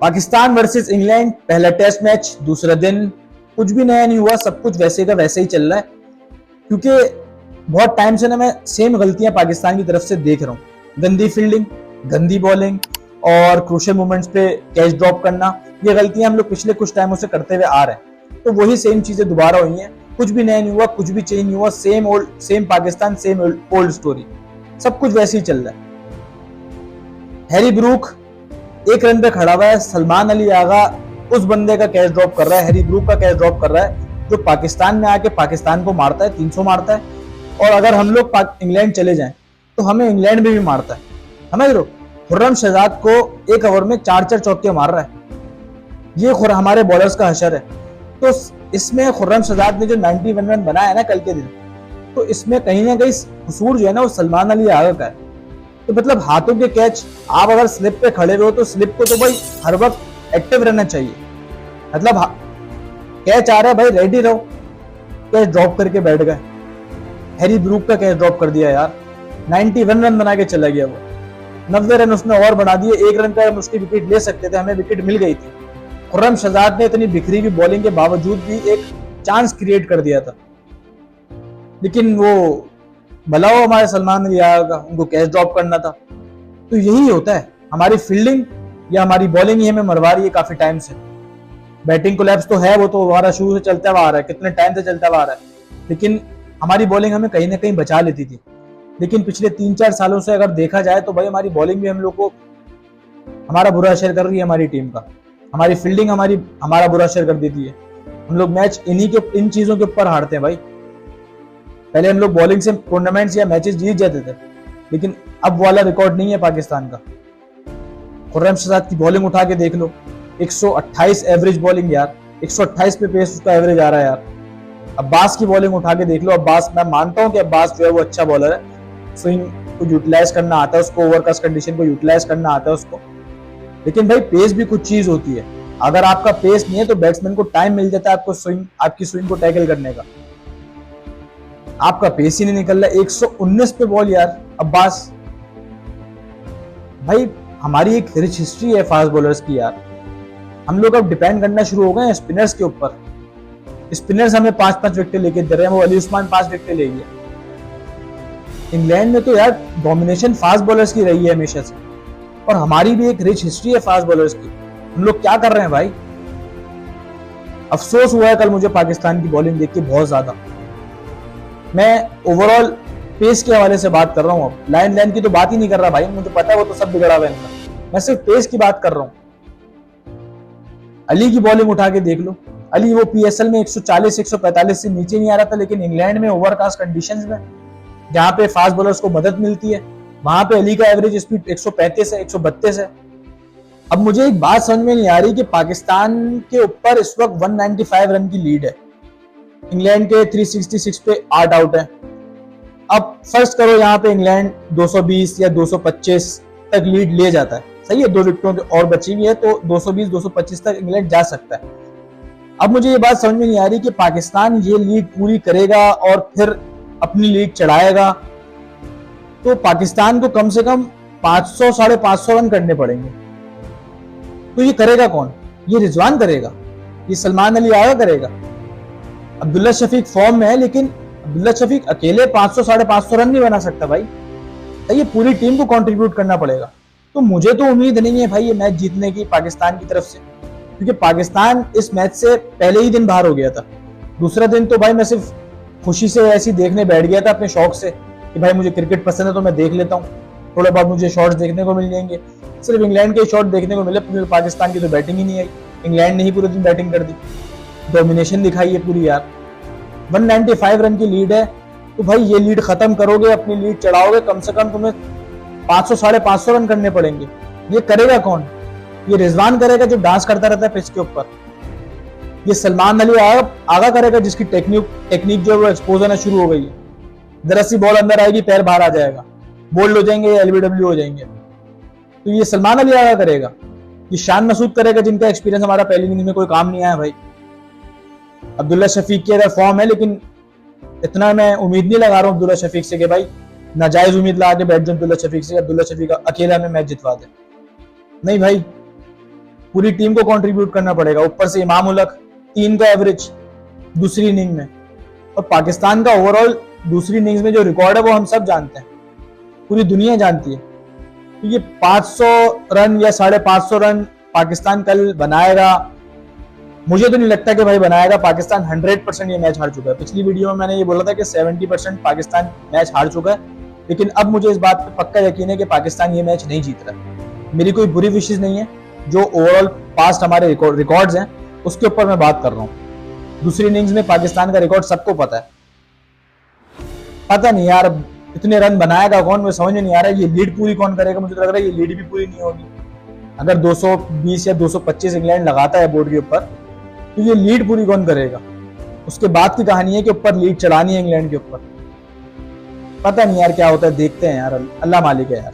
Pakistan versus England, पहला test match, दूसरा दिन। कुछ भी नया नहीं हुआ, सब कुछ वैसे का वैसे ही चल रहा है। क्योंकि बहुत टाइम से ना मैं सेम गलतियां पाकिस्तान की तरफ से देख रहा हूँ। गंदी फील्डिंग, गंदी बॉलिंग और क्रूशियल मोमेंट्स पे कैच ड्रॉप करना, ये गलतियां हम लोग पिछले कुछ टाइमों से करते हुए आ रहे हैं। तो वही सेम चीजें दोबारा हुई हैं। कुछ भी नया नहीं हुआ, कुछ भी चेंज नहीं हुआ। Same old, same Pakistan, same old story, सब कुछ वैसे ही चल रहा है। हैरी ब्रूक एक रन पे खड़ा हुआ है, सलमान अली आगा उस बंदे का कैच ड्रॉप कर रहा है, हैरी ब्रूक का कैच ड्रॉप कर रहा है जो पाकिस्तान में आके पाकिस्तान को मारता है, 300 मारता है। और अगर हम लोग इंग्लैंड चले जाएं तो हमें इंग्लैंड में भी मारता है, समझ लो। खुर्रम शहजाद को एक ओवर में 4-4 चौके मार रहा है। ये हमारे बॉलर्स का हशर है। तो इसमें खुर्रम शहजाद ने जो 91 रन बनाया है ना कल के दिन, तो इसमें कहीं ना कहीं कसूर जो है ना वो सलमान अली आगा का है। तो मतलब हाथों के कैच, आप अगर स्लिप पे खड़े हो तो स्लिप को तो भाई हर वक्त एक्टिव रहना चाहिए। मतलब कैच आ रहा है भाई, रेडी रहो। कैच ड्रॉप करके बैठ गए। हैरी ब्रूक का कैच ड्रॉप कर दिया यार, 91 रन बना के चला गया वो। 90 रन उसने और बना दिए। 1 रन का हम उसकी विकेट ले सकते थे, हमें विकेट मिल गई थी। खुर्रम शहजाद ने इतनी बिखरी हुई बॉलिंग के बावजूद भी एक चांस क्रिएट कर दिया था। लेकिन वो भलाओ हमारे सलमान अली आगा, उनको कैच ड्रॉप करना था। तो यही होता है, हमारी फील्डिंग या हमारी बॉलिंग ही हमें मरवा रही है काफी टाइम से। बैटिंग कोलैप्स तो है, वो तो हमारा शुरू से चलता हुआ आ रहा है, कितने टाइम से चलता हुआ आ रहा है। लेकिन हमारी बॉलिंग हमें कहीं ना कहीं बचा लेती थी। लेकिन पिछले 3-4 सालों से अगर देखा जाए तो भाई हमारी बॉलिंग भी हम लोग को, हमारा बुरा असर कर रही है हमारी टीम का। हमारी फील्डिंग हमारा बुरा असर कर देती है। हम लोग मैच इन चीजों के ऊपर हारते हैं भाई। पहले हम लोग बॉलिंग से टूर्नामेंट्स या मैचेस जीत जाते थे, लेकिन अब वाला रिकॉर्ड नहीं है पाकिस्तान का। खुर्रम शहजाद की बॉलिंग उठा के देख लो, 128 एवरेज बॉलिंग यार, 128 पे पेस उसका एवरेज आ रहा है यार। अब्बास की बॉलिंग उठा के देख लो। अब्बास, मैं मानता हूं कि अब्बास जो है वो अच्छा बॉलर है, स्विंग को यूटिलाइज करना आता है उसको, ओवरकास्ट कंडीशन को यूटिलाइज करना आता है उसको। लेकिन भाई पेस भी कुछ चीज होती है। अगर आपका पेस नहीं है तो बैट्समैन को टाइम मिल जाता है आपकी स्विंग को टैकल करने का। आपका पेस ही नहीं निकल रहा। 119 पे बॉल यार अब्बास। भाई हमारी एक रिच हिस्ट्री है फास्ट बॉलर्स की यार। हम लोग अब डिपेंड करना शुरू हो गए हैं स्पिनर्स के ऊपर। स्पिनर्स हमें 5-5 विकेट लेके दे रहे हैं। वो अली उस्मान 5 विकेट ले गया। इंग्लैंड में तो यार डोमिनेशन फास्ट बॉलर्स की रही है हमेशा से, और हमारी भी एक रिच हिस्ट्री है फास्ट बॉलर्स की। हम लोग क्या कर रहे हैं भाई? अफसोस हुआ है कल मुझे पाकिस्तान की बॉलिंग देख के बहुत ज्यादा। मैं ओवरऑल पेस के हवाले से बात कर रहा हूँ। अब लाइन की तो बात ही नहीं कर रहा भाई, मुझे पता है वो तो सब बिगड़ा हुआ है इनका। मैं सिर्फ पेस की बात कर रहा हूँ। अली की बॉलिंग उठा के देख लो। अली वो पीएसएल में 140-145 से नीचे नहीं आ रहा था, लेकिन इंग्लैंड में ओवरकास्ट कंडीशंस में जहां पे फास्ट बॉलर्स को मदद मिलती है, वहां पे अली का एवरेज स्पीड 135 है, 132 है। अब मुझे एक बात समझ में नहीं आ रही कि पाकिस्तान के ऊपर इस वक्त 195 रन की लीड है, इंग्लैंड के 366 पे 8 आउट है। अब फर्स्ट करो यहाँ पे इंग्लैंड 220 या 225 तक लीड ले जाता है, सही है, 2 विकेटों और बची हुई है, तो 220-225 तक इंग्लैंड जा सकता है। अब मुझे ये बात समझ में नहीं आ रही कि पाकिस्तान ये लीड पूरी करेगा और फिर अपनी लीड चढ़ाएगा, तो पाकिस्तान को कम से कम 500-550 रन करने पड़ेंगे। तो ये करेगा कौन? ये रिजवान करेगा? ये सलमान अली आगा करेगा? अब्दुल्ला शफीक फॉर्म में है, लेकिन अब्दुल्ला शफीक अकेले 500-550 रन नहीं बना सकता भाई। तो ये पूरी टीम को कंट्रीब्यूट करना पड़ेगा। तो मुझे तो उम्मीद नहीं है भाई ये मैच जीतने की पाकिस्तान की तरफ से, क्योंकि पाकिस्तान इस मैच से पहले ही दिन बाहर हो गया था। दूसरा दिन तो भाई मैं सिर्फ खुशी से ऐसी देखने बैठ गया था अपने शौक से कि भाई मुझे क्रिकेट पसंद है तो मैं देख लेता हूँ, थोड़ा बहुत मुझे शॉट्स देखने को मिल जाएंगे। सिर्फ इंग्लैंड के शॉट देखने को मिले, क्योंकि पाकिस्तान की तो बैटिंग ही नहीं आई। इंग्लैंड ने ही पूरे दिन बैटिंग कर दी, डोमिनेशन दिखाई है पूरी यार। 195 रन की लीड है, तो भाई ये लीड खत्म करोगे, अपनी लीड चढ़ाओगे, कम से कम तुम्हें 500-550 रन करने पड़ेंगे। ये करेगा कौन? ये रिजवान करेगा जो डांस करता रहता है पिच के ऊपर? ये सलमान अली आगा करेगा जिसकी टेक्निक जो है वो एक्सपोज होना शुरू हो गई है? जरा सी बॉल अंदर आएगी, पैर बाहर आ जाएगा, बोल्ड हो जाएंगे या एलबीडब्ल्यू हो जाएंगे। तो ये सलमान अली आगा करेगा? ये शान मसूद करेगा जिनका एक्सपीरियंस हमारा पहली इनिंग्स में कोई काम नहीं आया भाई। अब्दुल्ला शफीक की अगर फॉर्म है, लेकिन इतना मैं उम्मीद नहीं लगा रहा हूँ अब्दुल्ला शफीक से कि भाई नाजायज उम्मीद लगा के बैठ जाओ अब्दुल्ला शफीक से, अब्दुल्ला शफीक अकेला में मैच जितवा दे। नहीं भाई, पूरी टीम को कंट्रीब्यूट करना पड़ेगा, ऊपर से इमाम उलक 3 का एवरेज दूसरी इनिंग में। और पाकिस्तान का ओवरऑल दूसरी इनिंग्स में जो रिकॉर्ड है वो हम सब जानते हैं, पूरी दुनिया जानती है। तो ये 500 रन या 550 रन पाकिस्तान कल बनाएगा, मुझे तो नहीं लगता कि भाई बनाएगा। पाकिस्तान 100% ये मैच हार चुका है। पिछली वीडियो में मैंने ये बोला था कि 70% पाकिस्तान मैच हार चुका है, लेकिन अब मुझे इस बात पे पक्का यकीन है कि पाकिस्तान ये मैच नहीं जीत रहा। मेरी कोई बुरी विशेष नहीं है, जो ओवरऑल पास्ट हमारे रिकॉर्ड्स हैं उसके ऊपर मैं बात कर रहा हूँ। दूसरी इनिंग्स में पाकिस्तान का रिकॉर्ड सबको पता है। पता नहीं यार इतने रन बनाएगा कौन, मुझे समझ में नहीं आ रहा है। ये लीड पूरी कौन करेगा? मुझे तो लग रहा है ये लीड भी पूरी नहीं होगी। अगर 220 या 225 इंग्लैंड लगाता है बोर्ड के ऊपर, तो ये लीड पूरी कौन करेगा? उसके बाद की कहानी है कि ऊपर लीड चढ़ानी है इंग्लैंड के ऊपर। पता नहीं यार क्या होता है, देखते हैं यार, अल्लाह मालिक है यार।